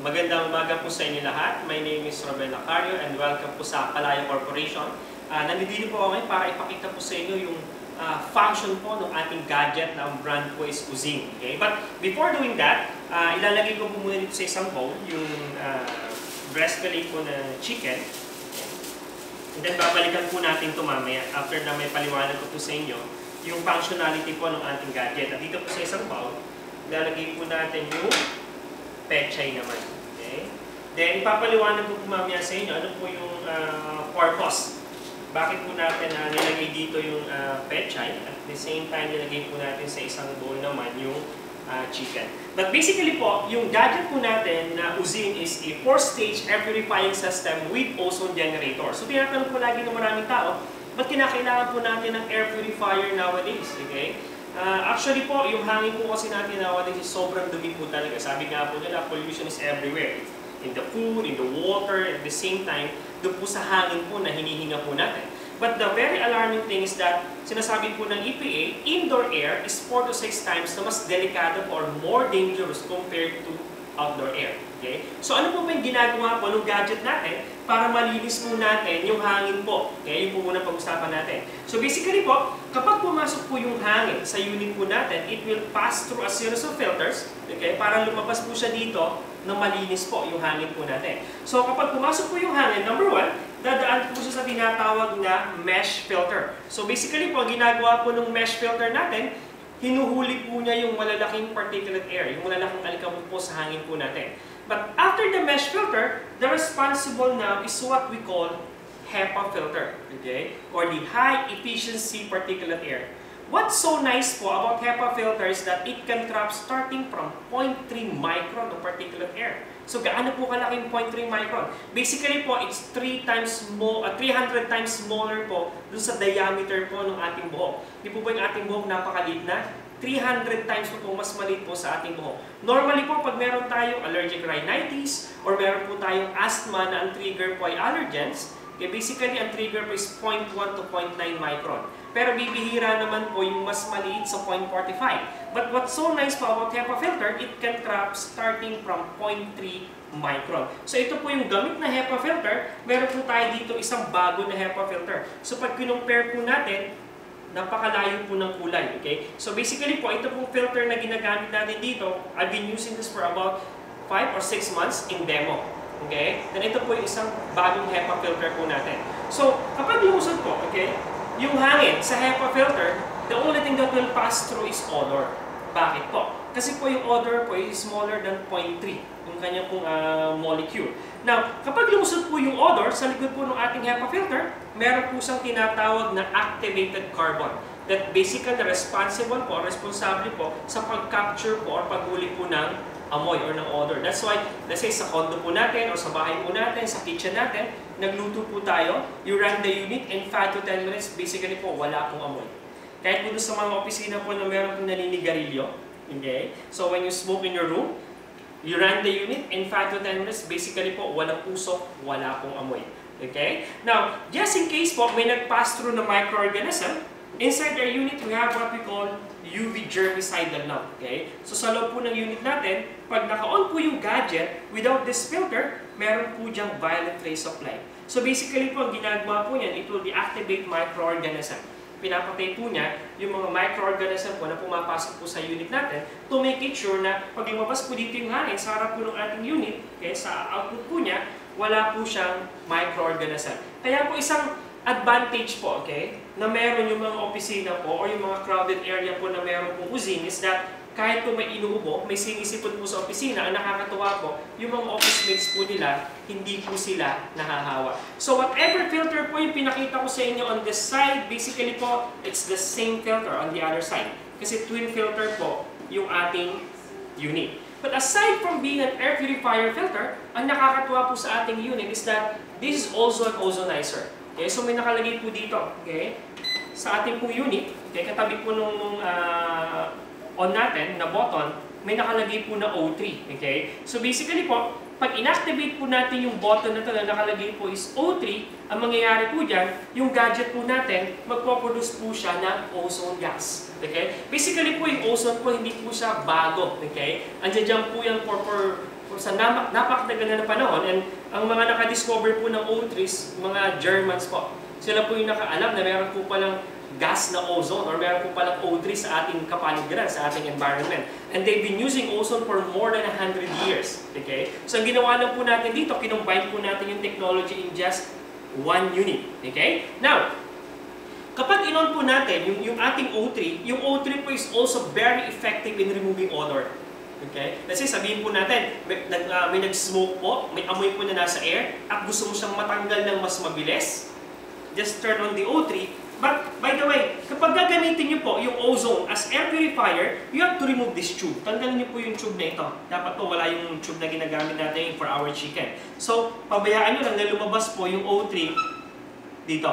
Magandang umaga po sa inyo lahat. My name is Robel Lacario and welcome po sa Palaya Corporation. Nandito po ako ngayon para ipakita po sa inyo yung function po ng ating gadget na ang brand po is Cuisine. Okay? But before doing that, ilalagay ko po muna dito sa isang bowl yung breast fillet po na chicken. And then babalikan po natin ito mamaya after na may paliwanag ko po sa inyo yung functionality po ng ating gadget. At dito po sa isang bowl, ilalagay po natin yung pechay naman. Okay? Then, ipapaliwanag ko po mamaya sa inyo ano po yung purpose. Bakit po natin nilagay dito yung pechay at the same time nilagay po natin sa isang bowl naman yung chicken. But basically po, yung gadget po natin na Cuisine is a 4-stage air purifying system with ozone generator. So, tinatanong po lagi ng maraming tao, ba't kinakailangan po natin ng air purifier nowadays? Okay? Actually po, yung hangin po kasi natin nowadays is sobrang dumi po talaga. Sabi nga po nila, pollution is everywhere. In the food, in the water, at the same time, doon po sa hangin po na hinihinga po natin. But the very alarming thing is that, sinasabi po ng EPA, indoor air is 4 to 6 times na mas delikado or more dangerous compared to outdoor air. Okay? So ano po ba yung ginagawa po ng gadget natin para malinis po natin yung hangin po? Okay? Yung po muna pag-usapan natin. So basically po, kapag pumasok po yung hangin sa unit po natin, it will pass through a series of filters, okay? Para lumabas po siya dito na malinis po yung hangin po natin. So kapag pumasok po yung hangin, number 1, dadaan po siya sa tinatawag na mesh filter. So basically po, ginagawa po ng mesh filter natin, hinuhuli po niya yung malalaking particulate air, yung malalaking alikabok po sa hangin po natin. But after the mesh filter, the responsible now is what we call HEPA filter, okay? Or the high efficiency particulate air. What's so nice po about HEPA filter is that it can trap starting from 0.3 micron of particulate air. So gaano po kalaking 0.3 micron? Basically po, it's 300 times smaller po dun sa diameter po ng ating buhok. Di po ba yung ating buhok napakaliit na? 300 times po mas maliit po sa ating buhok. Normally po, pag meron tayong allergic rhinitis or meron po tayong asthma na ang trigger po ay allergens, okay, basically ang trigger po is 0.1 to 0.9 micron. Pero bibihira naman po yung mas maliit sa 0.45. But what's so nice po about HEPA filter, it can trap starting from 0.3 micron. So ito po yung gamit na HEPA filter, meron po tayo dito isang bago na HEPA filter. So pag kinumpare po natin, napakalayo po ng kulay. Okay? So basically po, ito pong filter na ginagamit natin dito, I've been using this for about 5 or 6 months in demo. Okay? Then ito po yung isang bagong HEPA filter po natin. So kapag lumusot po, okay, yung hangin sa HEPA filter, the only thing that will pass through is odor. Bakit po? Kasi po yung odor po is smaller than 0.3, yung kanyang pong molecule. Now, kapag lumusot po yung odor sa likod po ng ating HEPA filter, meron po siyang tinatawag na activated carbon that basically responsible po, responsable po sa pag-capture po or paghuli po ng amoy or ng odor. That's why, let's say sa condo po natin o sa bahay po natin, sa kitchen natin, nagluto po tayo, you run the unit in 5 to 10 minutes, basically po wala pong amoy. Kahit po sa mga opisina po na meron pong naninigarilyo, okay? So when you smoke in your room, you run the unit in 5 to 10 minutes, basically po walang usok, wala pong amoy. Okay? Now, just in case po may nag-pass through na microorganism, inside our unit we have what we call UV germicidal now. Okay? So sa loob po ng unit natin, pag naka-on po yung gadget, without this filter, meron po diyang violet rays of light. So basically po, ang ginagawa po niyan, it will deactivate microorganism. Pinapatay po niya yung mga microorganism po na pumapasok po sa unit natin to make it sure na pag lumabas po dito yung hangin sa harap po ng ating unit, okay, sa output po niya, wala po siyang microorganism. Kaya po isang advantage po, okay, na meron yung mga opisina po o yung mga crowded area po na meron pong cuisine is that kahit po may inuubo, may sinisipon po sa opisina, ang nakakatuwa po, yung mga office mates po nila, hindi po sila nahahawa. So whatever filter po yung pinakita ko sa inyo on this side, basically po, it's the same filter on the other side. Kasi twin filter po yung ating unit. But aside from being an air purifier filter, ang nakakatuwa po sa ating unit is that this is also an ozonizer. Okay, so may nakalagay po dito, okay, sa ating po unit, okay, katabi po nung on natin na button, may nakalagay po na O3. Okay? So basically po, pag inactivate po natin yung button na ito na nakalagay po is O3, ang mangyayari po dyan, yung gadget po natin, magpo-produce po siya ng ozone gas. Okay? Basically po yung ozone po, hindi po siya bago. Okay? Andiyan dyan po yan for sa napakatagal na panahon, and ang mga nakadiscover po ng O3s, mga Germans po, sila po yung nakaalam na meron po palang gas na ozone or meron po palang O3 sa ating kapaligiran, sa ating environment. And they've been using ozone for more than 100 years. Okay? So ang ginawa lang po natin dito, kinumbine po natin yung technology in just one unit. Okay? Now, kapag in-on po natin yung ating O3, yung O3 po is also very effective in removing odor. Okay? Kasi sabihin po natin, may nag-smoke po, may amoy po na nasa air, at gusto mo siyang matanggal ng mas mabilis, just turn on the O3. But, by the way, kapag gagamitin niyo po yung ozone as air purifier, you have to remove this tube. Tanggalin niyo po yung tube na ito. Dapat po wala yung tube na ginagamit natin for our chicken. So, pabayaan niyo lang na lumabas po yung O3 dito.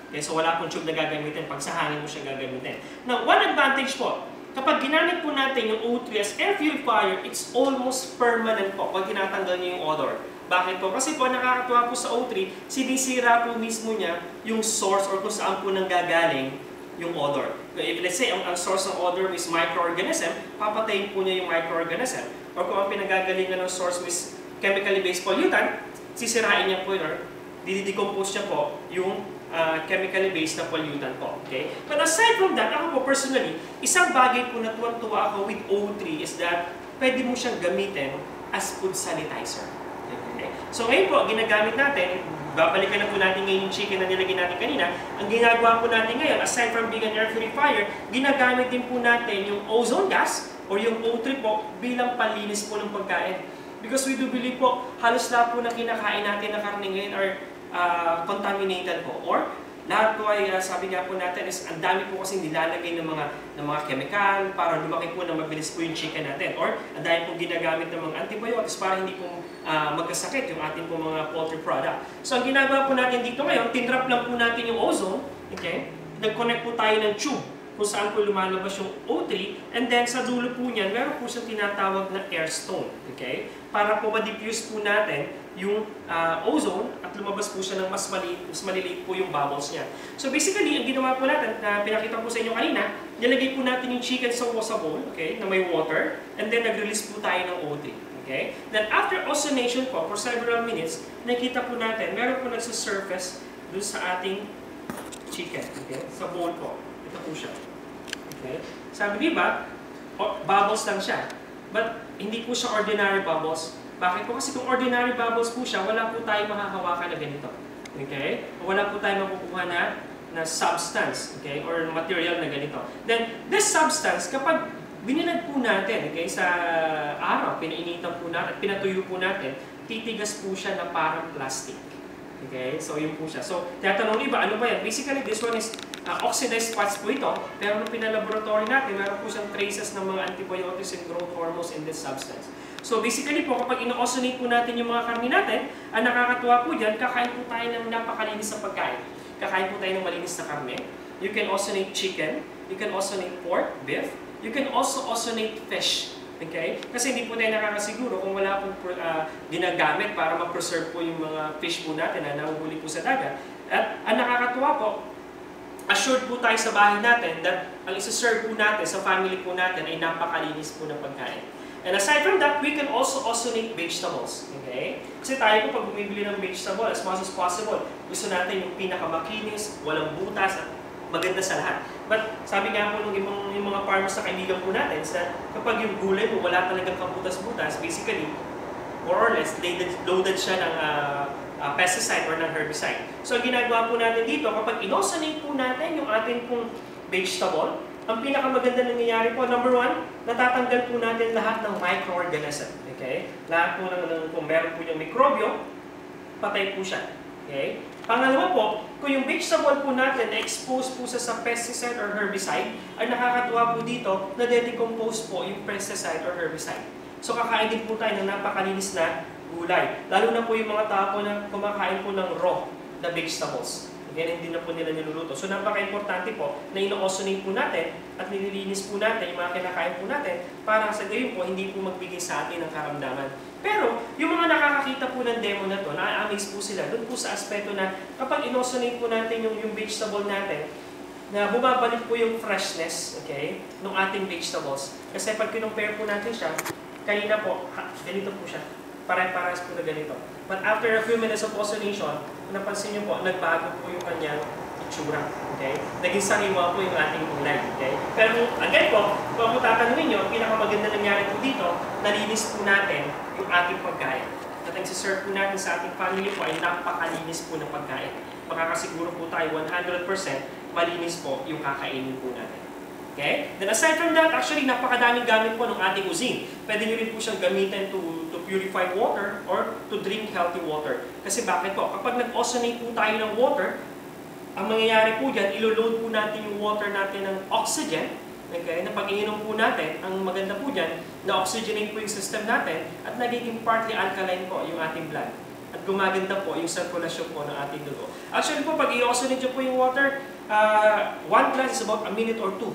Okay, so wala pong tube na gagamitin. Pag sa hangin mo siya gagamitin. Now, one advantage po, kapag ginamit po natin yung O3 as air purifier, it's almost permanent po pag tinatanggal niyo yung odor. Bakit po? Kasi po nakakatuwa po sa O3, sinisira po mismo niya yung source or kung saan po nanggagaling yung odor. If let's say, ang source ng odor is microorganism, papatayin po niya yung microorganism. Or kung ang pinagagalingan ng source is chemically based pollutant, sisirain niya po yun or didecompose niya po yung chemically based na pollutant po. Okay? But aside from that, ako po personally, isang bagay po na tuwang-tuwa ako with O3 is that pwede mo siyang gamitin as food sanitizer. So ngayon po, ginagamit natin, babalikan na po natin ngayon yung chicken na nilagay natin kanina, ang ginagawa po natin ngayon, aside from being an air purifier, ginagamit din po natin yung ozone gas or yung O3 po bilang panlinis po ng pagkain. Because we do believe po, halos lahat po na kinakain natin na karne ngayon are contaminated po. Or lahat po ay, sabi nga po natin, is ang dami po kasi nilalagay ng mga chemical para lumaki po na mabilis po yung chicken natin. Or ang dami po ginagamit ng mga antibiotics para hindi po magkasakit yung ating po mga poultry product. So ang ginagawa po natin dito ngayon, tinrap lang po natin yung ozone, okay? Nag-connect po tayo ng tube kung saan po lumalabas yung O3, and then sa dulo po niyan, meron po siyang tinatawag na air stone, okay? Para po ma-diffuse po natin yung ozone at lumabas po siya ng mas maliliit po yung bubbles niya. So basically, ang ginawa po natin, na pinakita ko sa inyo kanina, nilagay po natin yung chicken sa bowl, okay, na may water, and then nag-release po tayo ng O3. Okay? Then after ozonation po, for several minutes, nakita po natin, meron po nagsa-surface dun sa ating chicken. Okay? Sa bowl po. Ito po siya. Okay? Sabi diba, bubbles lang siya. But hindi po siya ordinary bubbles. Bakit po? Kasi kung ordinary bubbles po siya, wala po tayong makahawakan na ganito. Okay? Wala po tayong makukuha na substance, okay? Or material na ganito. Then, this substance, kapag binilad po natin, okay, sa araw, pinainitan po natin, pinatuyo po natin, titigas po siya na parang plastic. Okay? So, yun po siya. So, tinatanong iba, ano ba yan? Basically, this one is oxidized fats po ito, pero nung pinalaboratory natin, meron po siyang traces ng mga antibiotics and growth hormones in this substance. So, basically po, kapag ino-ozonate po natin yung mga karni natin, ang nakakatuwa po dyan, kakain po tayo ng napakalinis na pagkain. Kakain po tayo ng malinis na karne. You can ozonate chicken, you can ozonate pork, beef, you can also ozonate fish. Okay? Kasi hindi po tayo nakakasiguro kung wala pong ginagamit para ma-preserve po yung mga fish po natin na nahuhuli po sa dagat. At ang nakakatuwa po, assured po tayo sa bahay natin that ang isa-serve po natin sa family po natin ay napakalinis po ng pagkain. And aside from that, we can also ozonate vegetables. Okay? Kasi tayo po pag bumibili ng vegetable, as much as possible, gusto natin yung pinakamakinis, walang butas, at maganda sa lahat. But sabi nga po yung mga farmers na kaibigan po natin, that kapag yung gulay mo wala talagang kabutas-butas, basically, more or less, loaded siya ng pesticide or ng herbicide. So ang ginagawa po natin dito, kapag inosanate po natin yung ating pong vegetable, ang pinakamaganda nangyayari po, number one, natatanggal po natin lahat ng microorganism. Okay? Lahat po kung meron po yung mikrobyo, patay po siya. Okay? Pangalawa po, kung yung vegetable po natin na-expose po sa pesticide or herbicide, ang nakakatuwa po dito, na-decompose po yung pesticide or herbicide. So kakain din po tayo ng napakalinis na gulay. Lalo na po yung mga tao po na kumakain po ng raw na vegetables. Again, hindi na po nila niluluto. So napaka-importante po na ino-ozonate po natin at nililinis po natin yung mga kinakain po natin para sa gayon po hindi po magbigay sa atin ng karamdaman. Pero yung mga nakakakita po ng demo na to, na-amaze po sila doon po sa aspeto na kapag ino-ozonate po natin yung vegetable natin, na bumabalik po yung freshness, okay, ng ating vegetables. Kasi pag kinumpare po natin siya, kanina po, ganito po siya. Pare-pares po na ganito. But after a few minutes of ozonation, napansin niyo po, nagbago po yung kanyang itsura. Okay? Naging sariwa po yung ating kulay. Okay? Pero again po, kung tatanungin niyo, pinakamaganda nangyari po dito, nalinis po natin yung ating pagkain. At ang siserve po natin sa ating family po ay napakalinis po ng pagkain. Makakasiguro po tayo 100% malinis po yung kakainin po natin. Okay? Then aside from that, actually napakadaming gamit po ng ating Ouzin. Pwede nyo rin po siyang gamitin to purify water or to drink healthy water. Kasi bakit po? Kapag nag-ozonate po tayo ng water, ang mangyayari po dyan, ilo-load po natin yung water natin ng oxygen. Okay? Na pag ininom po natin, ang maganda po dyan, na-oxygenate po yung system natin at nagiging partly alkaline po yung ating blood. At gumaganda po yung circulation po ng ating dugo. Actually po, pag i-ozonate nyo po yung water, 1 glass is about a minute or 2.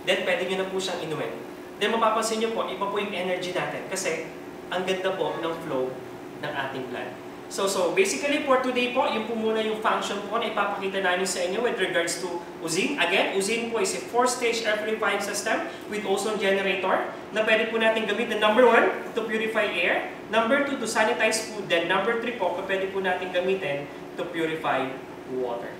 Then, pwede nyo na po siyang inumin. Then, mapapansin nyo po, iba po yung energy natin. Kasi, ang ganda po ng flow ng ating blood. So basically for today po, yun po muna yung function po na ipapakita namin sa inyo with regards to Ouzin. Again, Ouzin po is a 4-stage air purifying system with ozone generator na pwede po natin gamitin. Number 1, to purify air. Number 2, to sanitize food. Then number 3 po, pwede po natin gamitin to purify water.